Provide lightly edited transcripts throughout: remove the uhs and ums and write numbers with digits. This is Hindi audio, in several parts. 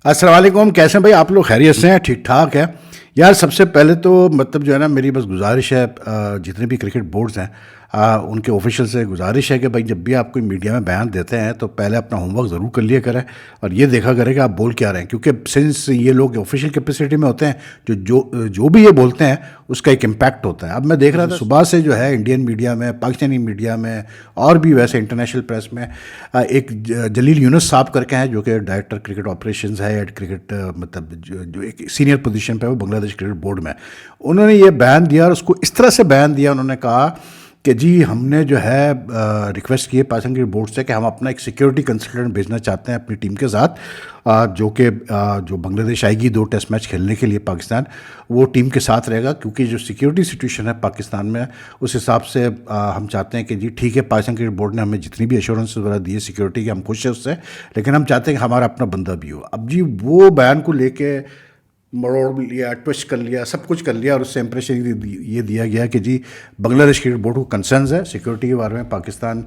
अस्सलाम वालेकुम। कैसे हैं भाई आप लोग? खैरियत से हैं? ठीक ठाक है यार। सबसे पहले तो मतलब जो है ना, मेरी बस गुजारिश है, जितने भी क्रिकेट बोर्ड्स हैं उनके ऑफिशियल से गुजारिश है कि भाई जब भी आप कोई मीडिया में बयान देते हैं तो पहले अपना होमवर्क ज़रूर कर लिया करें और ये देखा करें कि आप बोल क्या रहे हैं, क्योंकि सिंस ये लोग ऑफिशियल कैपेसिटी में होते हैं, जो भी ये बोलते हैं उसका एक इम्पैक्ट होता है। अब मैं देख रहा था सुबह से जो है इंडियन मीडिया में, पाकिस्तानी मीडिया में और भी वैसे इंटरनेशनल प्रेस में एक जलील यूनुस साहब करके हैं जो कि डायरेक्टर क्रिकेट ऑपरेशंस है एट क्रिकेट, मतलब जो एक सीनियर पोजीशन पे है वो बांग्लादेश क्रिकेट बोर्ड में। उन्होंने ये बयान दिया और उसको इस तरह से बयान दिया, उन्होंने कहा कि जी हमने जो है रिक्वेस्ट की है पाकिस्तान क्रिकेट बोर्ड से कि हम अपना एक सिक्योरिटी कंसल्टेंट भेजना चाहते हैं अपनी टीम के साथ, जो बांग्लादेश आएगी 2 टेस्ट मैच खेलने के लिए पाकिस्तान, वो टीम के साथ रहेगा, क्योंकि जो सिक्योरिटी सिचुएशन है पाकिस्तान में उस हिसाब से हम चाहते हैं कि जी ठीक है, पाकिस्तान क्रिकेट बोर्ड ने हमें जितनी भी एश्योरेंस वगैरह दी है सिक्योरिटी की, हम खुश हैं उससे, लेकिन हम चाहते हैं कि हमारा अपना बंदा भी हो। अब जी वो बयान को लेके मरोड़ लिया, ट्विस्ट कर लिया, सब कुछ कर लिया और उससे इंप्रेशन ये दिया गया कि जी बांग्लादेश क्रिकेट बोर्ड को कंसर्न्स है सिक्योरिटी के बारे में, पाकिस्तान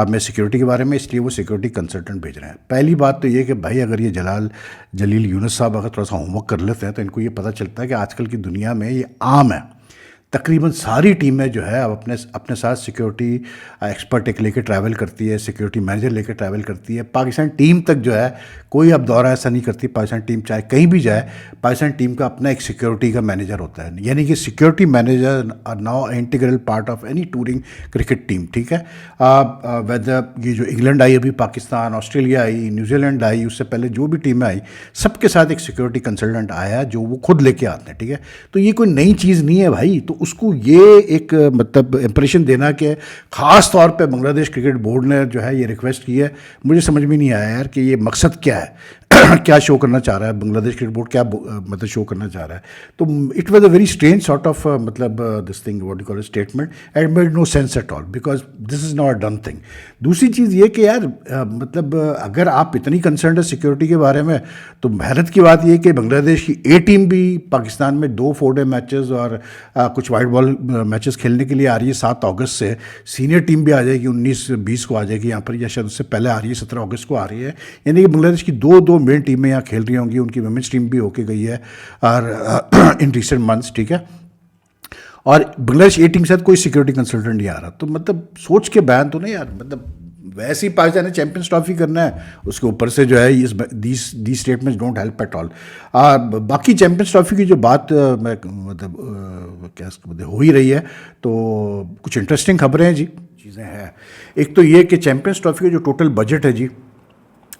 में सिक्योरिटी के बारे में, इसलिए वो सिक्योरिटी कंसल्टेंट भेज रहे हैं। पहली बात तो ये कि भाई अगर ये जलील यूनुस साहब अगर थोड़ा सा होमवर्क कर लेते हैं तो इनको ये पता चलता है कि आजकल की दुनिया में ये आम है, तकरीबन सारी टीमें जो है अब अपने साथ सिक्योरिटी एक्सपर्ट एक लेके ट्रैवल करती है, सिक्योरिटी मैनेजर लेके ट्रैवल करती है। पाकिस्तान टीम तक जो है कोई अब दौरा ऐसा नहीं करती, पाकिस्तान टीम चाहे कहीं भी जाए, पाकिस्तान टीम का अपना एक सिक्योरिटी का मैनेजर होता है, यानी कि security manager are now integral part of any touring cricket team. ठीक है, वेदर ये जो इंग्लैंड आई अभी, पाकिस्तान, ऑस्ट्रेलिया आई, न्यूजीलैंड आई, उससे पहले जो भी टीमें आई, सबके साथ एक सिक्योरिटी कंसल्टेंट आया जो वो खुद लेके आते हैं। ठीक है, तो ये कोई नई चीज़ नहीं है भाई, तो उसको ये एक मतलब इंप्रेशन देना कि ख़ास तौर पे बांग्लादेश क्रिकेट बोर्ड ने जो है ये रिक्वेस्ट की है, मुझे समझ में नहीं आया यार कि ये मकसद क्या है। क्या शो करना चाह रहा है बांग्लादेश क्रिकेट बोर्ड, क्या मतलब शो करना चाह रहा है। तो it was a very strange sort of मतलब this thing what you call statement, and made no sense at all, because this is not done thing. दूसरी चीज़ ये कि यार मतलब अगर आप इतनी कंसर्न है सिक्योरिटी के बारे में, तो हैरत की बात ये कि बांग्लादेश की ए टीम भी पाकिस्तान में 2 4-डे मैचेस और कुछ वाइट बॉल मैचेस खेलने के लिए आ रही है 7 अगस्त से। सीनियर टीम भी आ जाएगी 19-20 को आ जाएगी यहाँ पर, या शायद उससे पहले आ रही है, 17 अगस्त को आ रही है। यानी कि बांग्लादेश की दो मेन टीमें यहाँ खेल रही होंगी, उनकी वुमेन्स टीम भी होके गई है और इन रिसेंट मंथ्स। ठीक है, और बांग्लादेश ए टीम के साथ कोई सिक्योरिटी कंसल्टेंट नहीं आ रहा, तो मतलब सोच के बयान तो नहीं यार, मतलब वैसे ही पाकिस्तान ने चैंपियंस ट्रॉफी करना है, उसके ऊपर से जो है these statements don't help at all. बाकी चैंपियंस ट्रॉफी की जो बात मैं मतलब क्या हो ही रही है, तो कुछ इंटरेस्टिंग खबरें हैं जी, चीज़ें हैं। एक तो ये कि चैंपियंस ट्रॉफी का जो टोटल बजट है जी,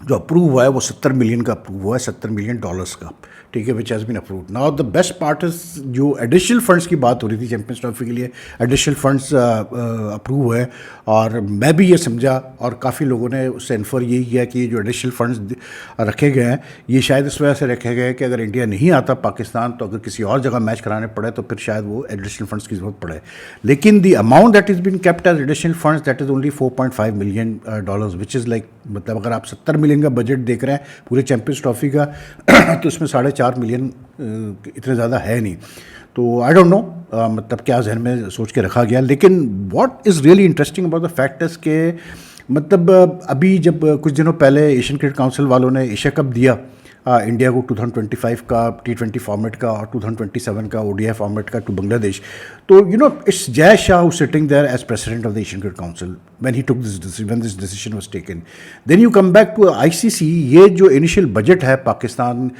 जो अप्रूव हुआ है वो 70 मिलियन का अप्रूव हुआ है, $70 मिलियन का। ठीक है, which has been approve. Now the best part is जो एडिशनल फंड्स की बात हो रही थी चैंपियंस ट्रॉफी के लिए, एडिशनल फंड्स अप्रूव हुए, और मैं भी ये समझा और काफ़ी लोगों ने उससे इन्फर यही किया कि ये जो एडिशनल फंड्स रखे गए हैं ये शायद इस वजह से रखे गए कि अगर इंडिया नहीं आता पाकिस्तान, तो अगर किसी और जगह मैच कराने पड़े तो फिर शायद वो एडिशनल फंड्स की ज़रूरत पड़े। लेकिन the amount that is been kept as additional funds that is only $4.5 million, which is like, मतलब अगर आप 70 मिलियन का बजट देख रहे हैं पूरे चैंपियंस ट्रॉफी का तो उसमें 4.5 मिलियन इतने ज़्यादा है नहीं। तो आई डोंट नो मतलब क्या जहन में सोच के रखा गया। लेकिन what is really interesting about the fact is के मतलब अभी जब कुछ दिनों पहले एशियन क्रिकेट काउंसिल वालों ने एशिया कप दिया इंडिया को 2025 का T20 फॉर्मेट का और 2027 का ODI फॉर्मेट का टू बांग्लादेश, तो you know it's Jay Shah who sitting there as president of the Asian Cricket Council when he took this decision, when this decision was taken. Then you come back to ICC, ये जो इनिशियल बजट है पाकिस्तान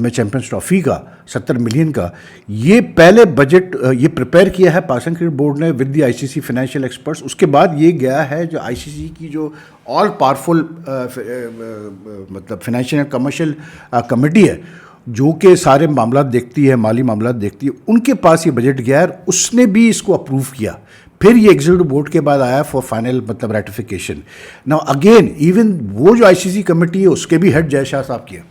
में चैंपियंस ट्रॉफी का 70 मिलियन का, ये पहले बजट ये प्रिपेयर किया है पाकिस्तान क्रिकेट बोर्ड ने with the ICC financial experts. उसके बाद ये गया है जो ICC की जो ऑल पावरफुल मतलब फाइनेंशियल एंड कमर्शियल कमेटी है, जो कि सारे मामला देखती है, माली मामला देखती है, उनके पास ये बजट गया है, उसने भी इसको अप्रूव किया। फिर ये एग्जीक्यूटिव बोर्ड के बाद आया फॉर फाइनल मतलब रेटिफिकेशन। नाउ अगेन इवन वो जो ICC कमेटी है उसके भी हेड जय शाह साहब किया।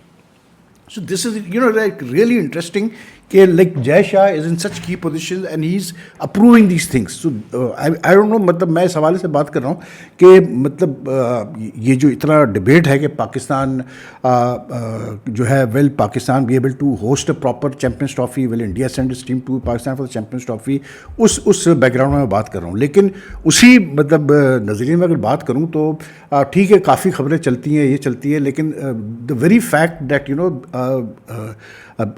So this is you know like really interesting कि like Jay Shah is in such key positions and he's approving these things. So I don't know, मतलब मैं इस हवाले से बात कर रहा हूँ कि मतलब ये जो इतना डिबेट है कि पाकिस्तान जो है will Pakistan be able to host a proper Champions Trophy, will India send team to Pakistan for the Champions Trophy, उस बैकग्राउंड में मैं बात कर रहा हूँ. लेकिन उसी मतलब नज़रिए में अगर बात करूँ तो ठीक है, काफ़ी खबरें चलती हैं, ये चलती है, लेकिन the very fact that you know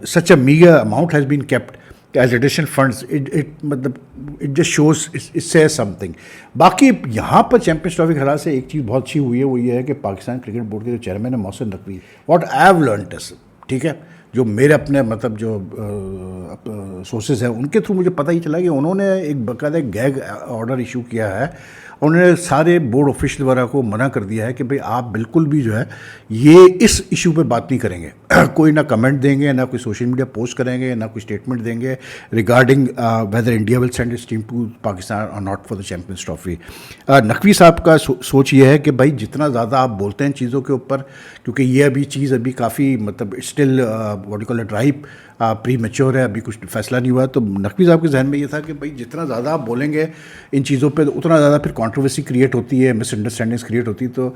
such a meager amount has been kept as additional funds, it just shows, it says something. बाकी यहाँ पर चैम्पियंस ट्रॉफी के हवाले से एक चीज़ बहुत अच्छी हुई है, वो ये है कि पाकिस्तान क्रिकेट बोर्ड के जो चेयरमैन है Mohsin Naqvi, what I have learned is, ठीक है, जो मेरे अपने मतलब जो सोर्सेज हैं उनके थ्रू मुझे पता ही चला कि उन्होंने एक बाकायदा गैग ऑर्डर इशू किया है. उन्होंने सारे बोर्ड ऑफिशियल वगैरह को मना कर दिया है कि भाई आप बिल्कुल भी जो है ये इस इशू पे बात नहीं करेंगे. कोई ना कमेंट देंगे, ना कोई सोशल मीडिया पोस्ट करेंगे, ना कोई स्टेटमेंट देंगे regarding whether India will send its team to Pakistan और not for the Champions Trophy. Naqvi साहब का सोच ये है कि भाई जितना ज़्यादा आप बोलते हैं चीज़ों के ऊपर, क्योंकि ये अभी चीज़ अभी काफ़ी मतलब still what you call it ripe, pre mature है, अभी कुछ फैसला नहीं हुआ है. तो नकवी साहब के जहन में ये था कि भाई जितना ज़्यादा आप बोलेंगे इन चीज़ों पे उतना ज़्यादा फिर कंट्रोवर्सी क्रिएट होती है, मिसअंडरस्टैंडिंग्स क्रिएट होती है. तो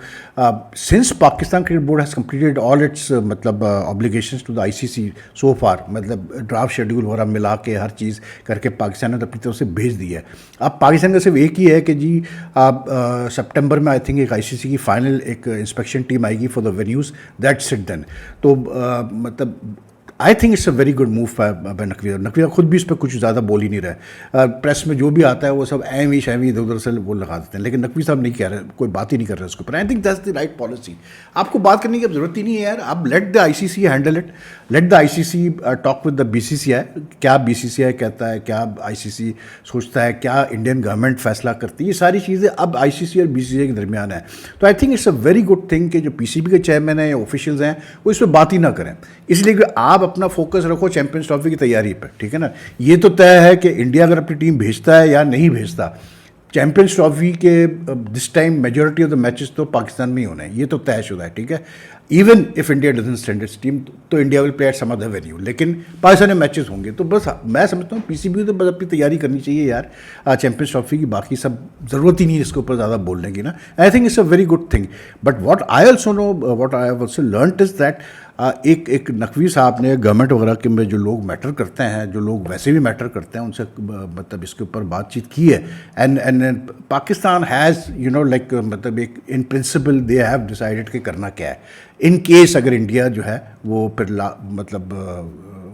since Pakistan Cricket board has completed all it's मतलब ऑब्लिगेशंस टू द आईसीसी सो फार, मतलब ड्राफ्ट शेड्यूल वगैरह मिला के हर चीज़ करके पाकिस्तान ने अपनी तरफ से भेज दी है. अब पाकिस्तान का सिर्फ एक ही है कि जी आप सितंबर में आई थिंक एक आईसीसी की फाइनल एक इंस्पेक्शन टीम आएगी for the venues, that's it then. तो मतलब I think it's a very good move by Naqvi. Naqvi खुद भी इस पर कुछ ज़्यादा बोल ही नहीं रहा है. प्रेस में जो भी आता है वो सब एवी शैवी इधर उधर से वो लगा देते हैं, लेकिन नकवी साहब नहीं कह रहे, कोई बात ही नहीं कर रहे उसके ऊपर. I think that's the right policy. आपको बात करने की अब ज़रूरत ही नहीं है यार. आप late the ICC handle it, late the ICC talk with the BCCI. क्या बीसीसीआई कहता है, क्या आईसीसी सोचता है, क्या इंडियन गवर्नमेंट फैसला करती है, ये सारी चीज़ें अब आईसीसी और बीसीसीआई के दरमियान है. तो आई think it's a very good thing कि जो पीसीबी के चेयरमैन हैं या ऑफिशियल्स हैं वो इस पर बात ही ना करें, इसलिए कि आप अपना फोकस रखो चैंपियंस ट्रॉफी की तैयारी पर, ठीक है ना. ये तो तय है कि इंडिया अगर अपनी टीम भेजता है या नहीं भेजता. चैंपियंस ट्रॉफी के this time majority of the matches तो पाकिस्तान में ही होने हैं, ये तो तयशुदा है, ठीक है. Even if India doesn't send its team तो India will play at some other venue, लेकिन पाकिस्तान में मैचेस होंगे. तो बस मैं समझता हूँ पीसीबी तो बस अपनी तैयारी करनी चाहिए यार चैंपियंस ट्रॉफी की. बाकी सब ज़रूरत ही नहीं है इसके ऊपर ज़्यादा बोलने की ना. I think it's a very good thing. But what I also know, what I have also learned is that एक नकवी साहब ने गवर्नमेंट वगैरह के में जो लोग मैटर करते हैं, जो लोग वैसे भी मैटर करते हैं, उनसे मतलब इसके ऊपर बातचीत की है. And Pakistan has you know like मतलब एक in principle they have decided कि करना क्या है इन केस अगर इंडिया जो है वो फिर मतलब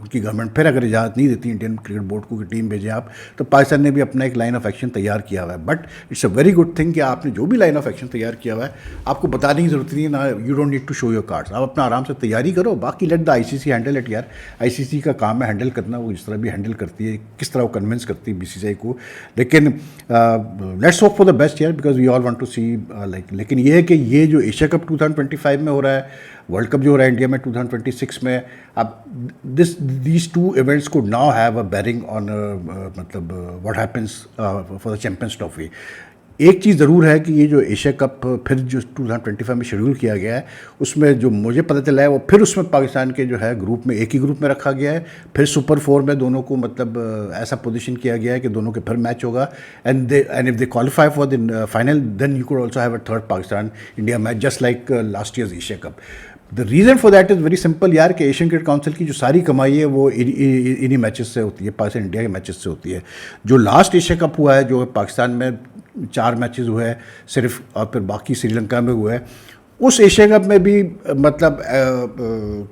उनकी गवर्नमेंट फिर अगर इजाज़त नहीं देती इंडियन क्रिकेट बोर्ड को कि टीम भेजें आप, तो पाकिस्तान ने भी अपना एक लाइन ऑफ एक्शन तैयार किया हुआ है. But it's a very good thing कि आपने जो भी लाइन ऑफ एक्शन तैयार किया हुआ है आपको बताने की ज़रूरत नहीं है ना. You don't need to show your cards. आप अपना आराम से तैयारी करो, बाकी let the ICC handle it यार. आईसीसी का काम है हैंडल करना, वो जिस तरह भी हैंडल करती है, किस तरह वो कन्विंस करती है बीसीसीआई को. लेकिन let's hope for the best यार, because we all want to see like. लेकिन ये है कि ये जो एशिया कप 2025 में हो रहा है, वर्ल्ड कप जो हो रहा है इंडिया में 2026 में, अब these two events could now have a bearing on मतलब what happens for the Champions Trophy. एक चीज़ ज़रूर है कि ये जो एशिया कप फिर जो 2025 में शेड्यूल किया गया है, उसमें जो मुझे पता चला है वो फिर उसमें पाकिस्तान के जो है ग्रुप में एक ही ग्रुप में रखा गया है. फिर सुपर 4 में दोनों को मतलब ऐसा पोजीशन किया गया है कि दोनों के फिर मैच होगा. And if they qualify for the final then you could also have a third Pakistan India match just like last year's Asia Cup. The reason for that is very simple यार कि एशियन क्रिकेट काउंसिल की जो सारी कमाई है वो इन्हीं मैचेस से होती है, पाकिस्तान इंडिया के मैचेस से होती है. जो लास्ट एशिया कप हुआ है, जो पाकिस्तान में 4 मैचेस हुए हैं सिर्फ, और फिर बाकी श्रीलंका में हुआ है, उस एशिया कप में भी मतलब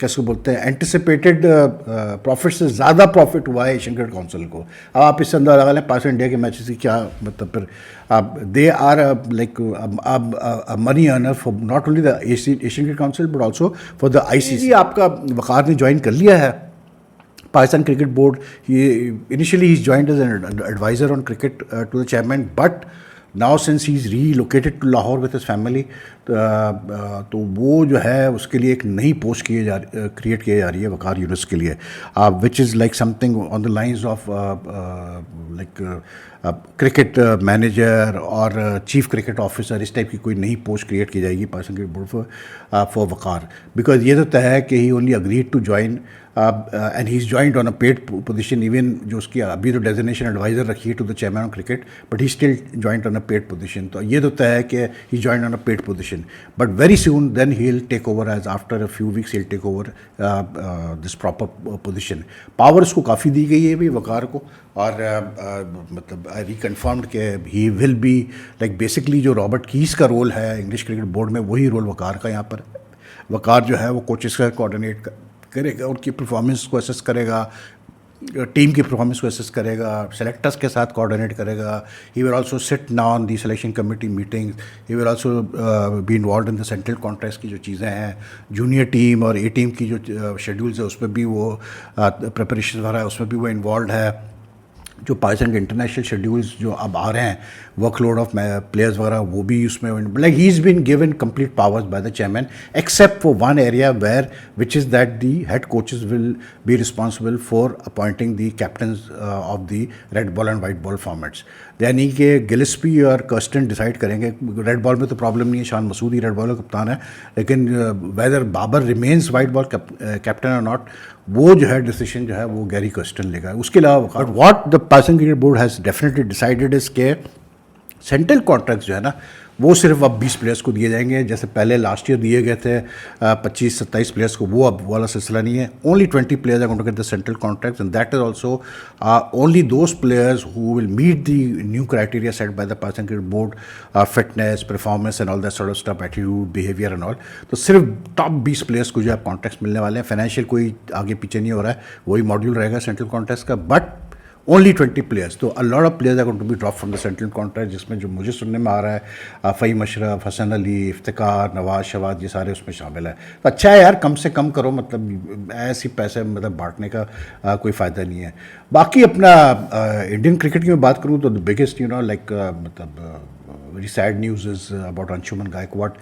कैसे बोलते हैं एंटिसिपेटेड प्रॉफिट से ज़्यादा प्रॉफिट हुआ है एशियन क्रिकेट काउंसिल को. अब आप इससे अंदर लगा लें पाकिस्तान इंडिया के मैचेस की क्या मतलब, फिर आप they are like money earner for not only the Asian Cricket Council but also for the ICC. आपका वक़ार ने ज्वाइन कर लिया है पाकिस्तान क्रिकेट बोर्ड. ये initially he is joined as an advisor on cricket to the chairman, but now since he's relocated to Lahore with his family, तो वो जो है उसके लिए एक नई पोस्ट क्रिएट की जा रही है वकार यूनुस के लिए, which is like something on the lines of like cricket manager और चीफ क्रिकेट ऑफिसर, इस टाइप की कोई नई पोस्ट क्रिएट की जाएगी Pakistan Cricket Board for Waqar. Because ये तो तय है कि he only agreed to join and he is joined on a paid position, even जो उसकी अभी तो डेजिग्नेशन एडवाइजर रखी है to the chairman of cricket, but he still joint on a paid position. तो ये तो तय है कि he joined on a paid position, but very soon then he will take over as after a few weeks he will take over this proper position. Power उसको काफ़ी दी गई है भी वकार को, और मतलब आई रिकन्फर्म्ड के he will be like basically जो रॉबर्ट कीस का रोल है इंग्लिश क्रिकेट बोर्ड में, वही रोल वकार का यहाँ पर। वकार जो है वो कोचेस का कोऑर्डिनेट करेगा, उनकी परफॉर्मेंस को असेस करेगा, टीम की परफॉर्मेंस को असेस करेगा, सेलेक्टर्स के साथ कोऑर्डिनेट करेगा। He will also sit now on the selection committee meetings, he will also be involved in the central contracts की जो चीज़ें हैं, जूनियर टीम और ए टीम की जो शेड्यूल्स है उसमें भी वो प्रिपरेशन वगैरह है उसमें भी वो इन्वॉल्व है। जो पाकिस्तान के इंटरनेशनल शेड्यूल्स जो अब आ रहे हैं, वर्कलोड ऑफ प्लेयर्स वगैरह, वो भी उसमें like he is been given complete powers by the chairman except for one area where which is that the head coaches will be responsible for appointing the captains of the red ball and white ball formats. यानी कि गिलिस्पी और कर्स्टन डिसाइड करेंगे। रेड बॉल में तो प्रॉब्लम नहीं है, शान मसूद ही रेड बॉल का कप्तान है, लेकिन whether Babar remains white ball captain और नॉट, वो जो है डिसीजन जो है वो गैरी कर्स्टन लेगा। उसके अलावा what the Pakistan Cricket board has definitely decided is के सेंट्रल कॉन्ट्रैक्ट जो है ना वो सिर्फ अब 20 प्लेयर्स को दिए जाएंगे, जैसे पहले लास्ट ईयर दिए गए थे 25-27 प्लेयर्स को, वो अब वाला सिलसिला नहीं है। Only 20 players are going to get the central contracts and that is also only those players who will meet the new criteria set by the Pakistan Cricket Board, fitness, performance and all that sort of stuff, attitude, behaviour and all. तो सिर्फ टॉप 20 प्लेयर्स को जो है कॉन्ट्रैक्ट्स मिलने वाले हैं। फाइनेंशियल कोई आगे पीछे नहीं हो रहा है, वही मॉड्यूल रहेगा सेंट्रल कॉन्ट्रैक्ट्स का, बट ओनली 20 प्लेयर्स। तो a lot of players are going to be drop from the central contract, जिसमें जो मुझे सुनने में आ रहा है फ़हीम अशरफ, हसन अली, इफ्तिकार, नवाज शवाद, ये सारे उसमें शामिल है। तो अच्छा है यार, कम से कम करो, मतलब ऐसे पैसे मतलब बांटने का कोई फ़ायदा नहीं है। बाकी अपना इंडियन क्रिकेट की मैं बात करूँ तो the biggest you know like मतलब very sad news is about Anshuman Gaikwad,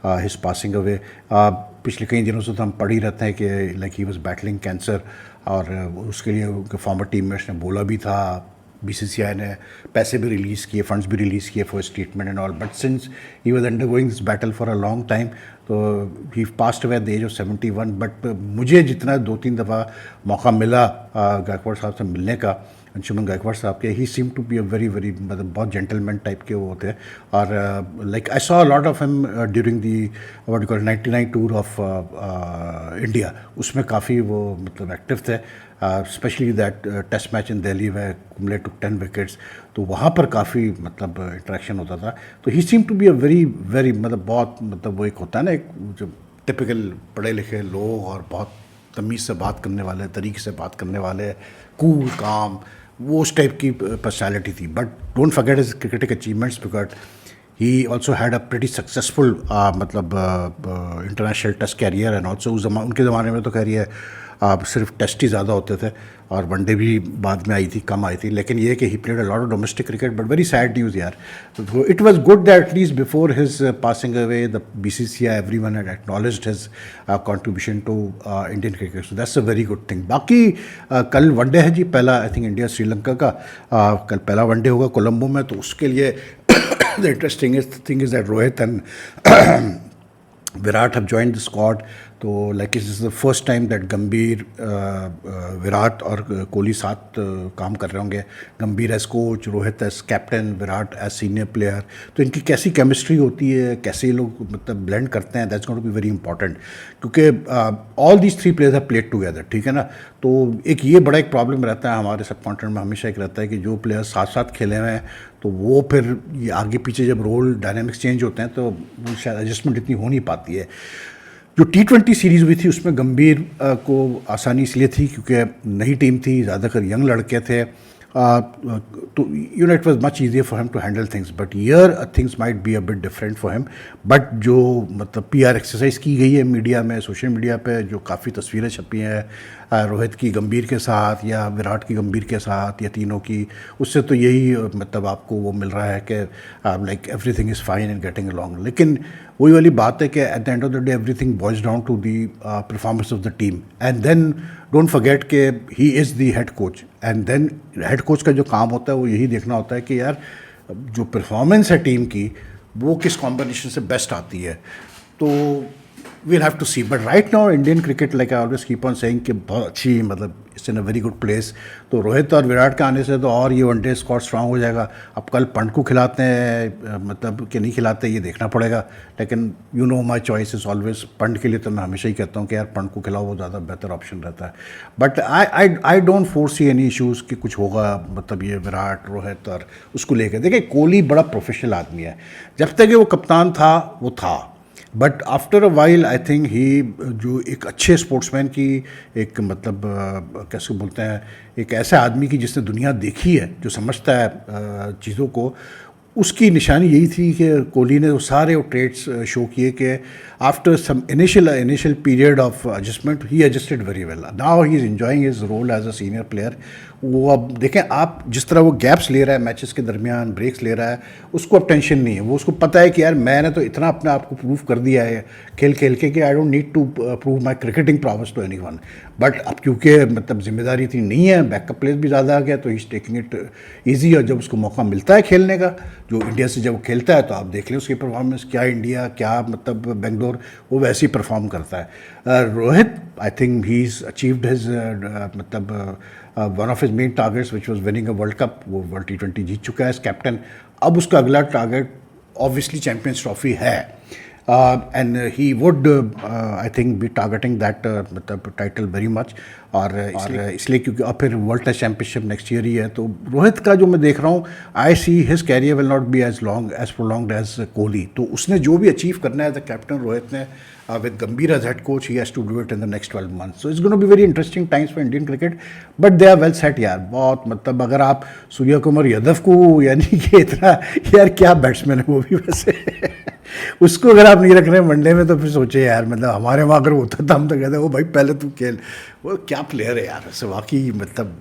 his passing away. पिछले कई दिनों से तो हम पढ़ ही रहते हैं कि like he was battling cancer, और उसके लिए उनके फॉर्मर टीममेट्स ने बोला भी था, बीसीसीआई ने पैसे भी रिलीज़ किए, फंड्स भी रिलीज़ किए for treatment and all, but since he was undergoing this battle for a long time, तो he passed away at the age of 71। But मुझे जितना 2-3 दफ़ा मौका मिला गायकवाड साहब से मिलने का, अंशुमन गायकवाड़ साहब के, he seem to be a very very मतलब बहुत जेंटलमैन टाइप के वो होते हैं। और like I saw lot of him during the what you call 99 tour of India, उसमें काफ़ी वो मतलब एक्टिव थे, specially that test match in Delhi में कुंबले टुक 10 विकेट्स, तो वहाँ पर काफ़ी मतलब इंटरेक्शन होता था। तो he seem to be a very very मतलब बहुत मतलब वो एक होता है ना एक जो टिपिकल पढ़े लिखे लोग और बहुत तमीज़ से बात करने वाले, तरीके से बात करने वाले, कूल काम, वो उस टाइप की पर्सनैलिटी थी। But don't forget his cricketic achievements because he also had a pretty successful मतलब international test career, and also उनके ज़माने में तो खैर ये सिर्फ टेस्ट ही ज़्यादा होते थे और वनडे भी बाद में आई थी, कम आई थी, लेकिन ये कि he played a lot of domestic cricket. But very sad news यार। तो it was good that at least before his passing away the BCCI everyone had acknowledged his contribution to Indian cricket, so that's a very good thing. बाकी कल वनडे है जी पहला, आई थिंक इंडिया श्रीलंका का कल पहला वनडे होगा कोलंबो में, तो उसके लिए the interesting thing is that Rohit and Virat have joined the squad. तो like is the first time that Gambhir, Virat और कोहली साथ काम कर रहे होंगे। Gambhir as coach, Rohit as captain, Virat as senior player. तो इनकी कैसी केमिस्ट्री होती है, कैसे ये लोग मतलब ब्लेंड करते हैं, that's going to be very important, क्योंकि all these 3 players have played together, ठीक है ना। तो एक ये बड़ा एक प्रॉब्लम रहता है हमारे सब कॉन्टिनेंट में, हमेशा एक रहता है कि जो प्लेयर्स साथ साथ खेले हुए हैं तो वो फिर ये आगे पीछे जब रोल डायनामिक्स चेंज होते हैं तो वो शायद एडजस्टमेंट इतनी हो नहीं पाती है। जो T20 सीरीज़ हुई थी उसमें गंभीर को आसानी इसलिए थी क्योंकि नई टीम थी, ज़्यादातर यंग लड़के थे, तो you know it was much easier for him to handle things, but here things might be a bit different for him. But जो मतलब PR एक्सरसाइज की गई है मीडिया में, सोशल मीडिया पे जो काफ़ी तस्वीरें छपी हैं रोहित की गंभीर के साथ या विराट की गंभीर के साथ या तीनों की, उससे तो यही मतलब आपको वो मिल रहा है कि like everything is fine and getting along. लेकिन वही वाली बात है कि at the end of the day everything boils down to the performance of the team, and then don't forget के he is the head coach, and then head coach का जो काम होता है वो यही देखना होता है कि यार जो परफॉर्मेंस है टीम की वो किस कॉम्बिनेशन से बेस्ट आती है। तो we'll have to see, but right now Indian cricket, like I always keep on saying, कि बहुत अच्छी, मतलब it's in a very good place. तो रोहित और विराट के आने से तो और ये वनडे स्क्वाड स्ट्रांग हो जाएगा। अब कल पंट को खिलाते हैं मतलब कि नहीं खिलाते ये देखना पड़ेगा, लेकिन you know my choice is always punt के लिए। तो मैं हमेशा ही कहता हूँ कि यार पंट को खिलाओ, वो ज़्यादा बेहतर ऑप्शन रहता है। But I don't फोर्सी any issues कि कुछ होगा, मतलब ये विराट रोहित और उसको लेकर। देखिए कोहली बड़ा प्रोफेशनल आदमी है, जब तक वो कप्तान था वो था, but after a while I think ही जो एक अच्छे स्पोर्ट्समैन की एक मतलब कैसे बोलते हैं, एक ऐसे आदमी की जिसने दुनिया देखी है, जो समझता है चीज़ों को, उसकी निशानी यही थी कि कोहली ने वो सारे वो ट्रेड्स शो किए कि after some initial period of adjustment he adjusted very well. Now he is enjoying his role as a senior player. वो अब देखें आप, जिस तरह वो गैप्स ले रहा है मैचेस के दरमियान, ब्रेक्स ले रहा है, उसको अब टेंशन नहीं है। वो उसको पता है कि यार मैंने तो इतना अपने आप को प्रूव कर दिया है खेल खेल के कि I don't need to prove my cricketing prowess to anyone. But अब क्योंकि मतलब जिम्मेदारी इतनी नहीं है, बैकअप प्लेस भी ज़्यादा आ गया, तो he is taking it easy. और जब उसको मौका मिलता है खेलने का, जो इंडिया से जब वो खेलता है, तो आप देख लें उसकी परफॉर्मेंस क्या इंडिया, क्या मतलब बेंगलोर, वो वैसे ही परफॉर्म करता है। Rohit, I think he is achieved his मतलब one of his main targets which was winning a World Cup. वो वर्ल्ड T20 जीत चुका है एज कैप्टन। अब उसका अगला टारगेट ऑब्वियसली चैम्पियंस ट्रॉफी है, and he would I think be targeting that मतलब टाइटल वेरी मच। और इसलिए क्योंकि अब फिर World Test Championship next year ही है। तो रोहित का जो मैं देख रहा हूँ, I see his career will not be as long as prolonged as Kohli. तो उसने जो भी अचीव करना है एज द कैप्टन, रोहित ने with Gambhir as head coach, he has to do it in the next 12 months. So it's going to be very interesting times for Indian cricket. But they are well set यार, बहुत मतलब अगर आप सूर्य कुमार यादव को, यानी कि इतना यार क्या बैट्समैन है वो भी वैसे उसको अगर आप नहीं रख रहे हैं वनडे में, तो फिर सोचे यार, मतलब हमारे वहाँ अगर होता था हम तो कहते वो भाई पहले तू खेल। वो क्या प्लेयर है यार वैसे वाकई। मतलब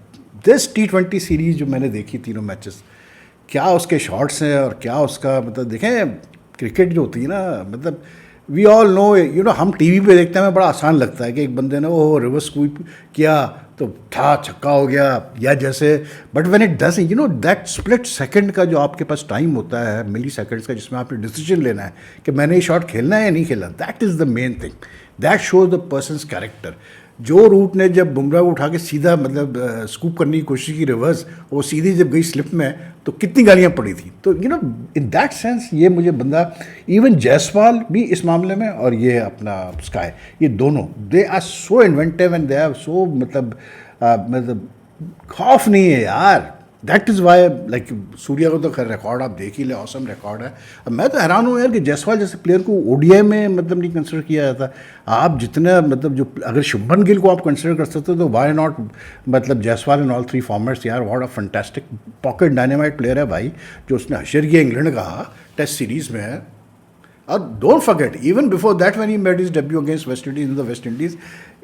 दिस T20 सीरीज़ जो मैंने देखी, तीनों मैचेस, क्या उसके शॉट्स हैं और क्या उसका मतलब देखें, क्रिकेट जो होती है ना, मतलब we all know, you know, हम टीवी पे देखते हैं, हमें बड़ा आसान लगता है कि एक बंदे ने वो रिवर्स स्वीप किया तो ठा छक्का हो गया, या जैसे, but when it does, you know, that split second का जो आपके पास टाइम होता है, मिली सेकंड्स का, जिसमें आपने डिसीजन लेना है कि मैंने ये शॉट खेलना है या नहीं खेलना, that is the main thing, that shows the persons character. जो रूट ने जब बुमराह को उठा के सीधा मतलब स्कूप करने की कोशिश की रिवर्स, वो सीधी जब गई स्लिप में, तो कितनी गालियाँ पड़ी थी। तो you no, in that sense ये मुझे बंदा, इवन जायसवाल भी इस मामले में, और ये अपना स्काई, ये दोनों, they are so inventive and they are so मतलब खौफ नहीं है यार। That is why, like Surya को तो खैर रिकॉर्ड आप देख ही ले, ऑसम रिकॉर्ड है। अब मैं तो हैरान हूँ यार कि जायसवाल जैसे प्लेयर को ओडीआई में मतलब नहीं कंसिडर किया जाता। आप जितने मतलब जो, अगर शुभमन गिल को आप कंसिडर कर सकते हो, तो वाई नॉट मतलब Jaiswal in all three formats. यार what a fantastic pocket dynamite player है भाई, जो उसने हशर किया इंग्लैंड का टेस्ट सीरीज़ में है। और don't forget, even before that when he made his debut against West Indies in the West Indies,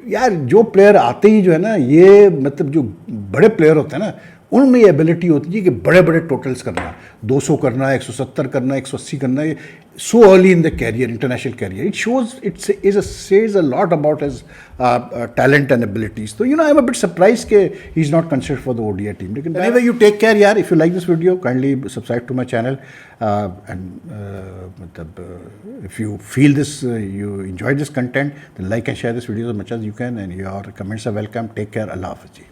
यार जो प्लेयर आते ही जो है ना, ये मतलब जो बड़े प्लेयर होते हैं ना, उनमें ये एबिलिटी होती है कि बड़े बड़े टोटल्स करना, 200 करना, 170 करना, 180 करना, ये so early in the career, international career. It shows, it says a lot about his talent and abilities. तो you know, I am a bit surprise के he is not considered for the ODI team. लेकिन एनीवे, यू टेक केयर यार। If you like this video, kindly subscribe to my channel, and मतलब if you feel this, you enjoy this content, then like and share this video as much as you can, and your comments are welcome. Take care. Allah Hafiz.